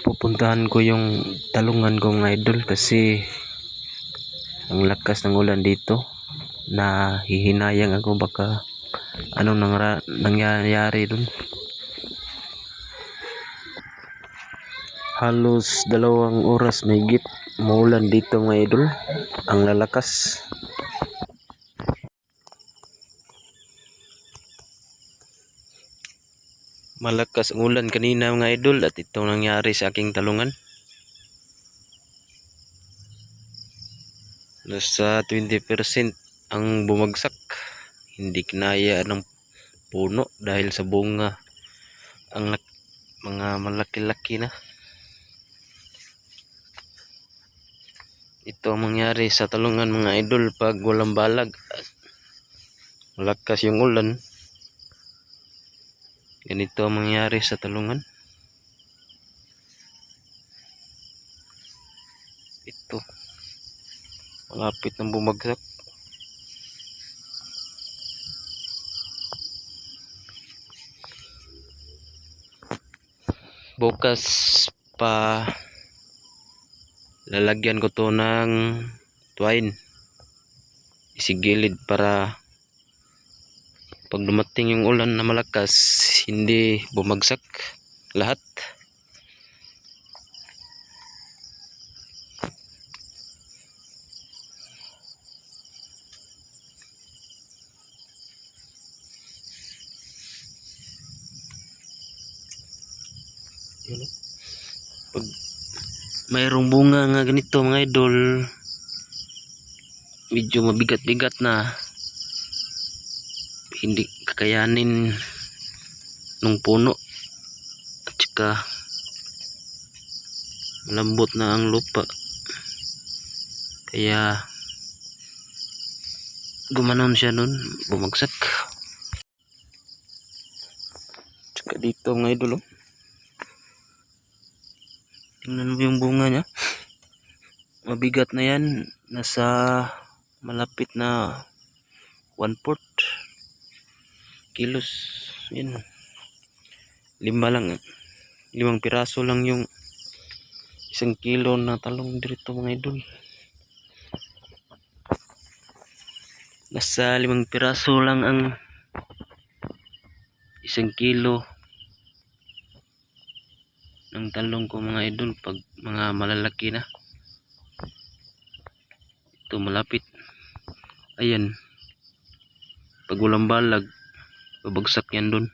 Pupuntahan ko yung talungan ko mga idol kasi ang lakas ng ulan dito. Nahihinayang ako baka anong nangyayari dun. Halos 2 oras mahigit maulan dito mga idol. Ang lalakas. Malakas ang ulan kanina mga idol at itong nangyari sa aking talungan. Nasa 20% ang bumagsak. Hindi kinaya ng puno dahil sa bunga. Ang mga malaki-laki na. Ito ang mangyari sa talungan mga idol pag walang balag at malakas yung ulan. Ganito ang mangyari sa talungan. Ito. Malapit ng bumagsak. Bukas pa lalagyan ko to ng twine. Isigilid para pag dumating yung ulan na malakas, hindi bumagsak lahat. Pag mayroong bunga nga ganito mga idol, medyo mabigat-bigat na, hindi kakayanin ng puno at saka malambot na ang lupa, kaya gumanon siya nun, bumagsak. Saka dito mga idol, tingnan mo yung bunga niya, mabigat na yan, nasa malapit na 1/4 kilos. Yan, 5 piraso lang yung 1 kilo na talong dito mga idol. Nasa 5 piraso lang ang 1 kilo ng talong ko mga idol pag mga malalaki na. Ito malapit. Ayan. Pag walang balag, babagsak yan dun.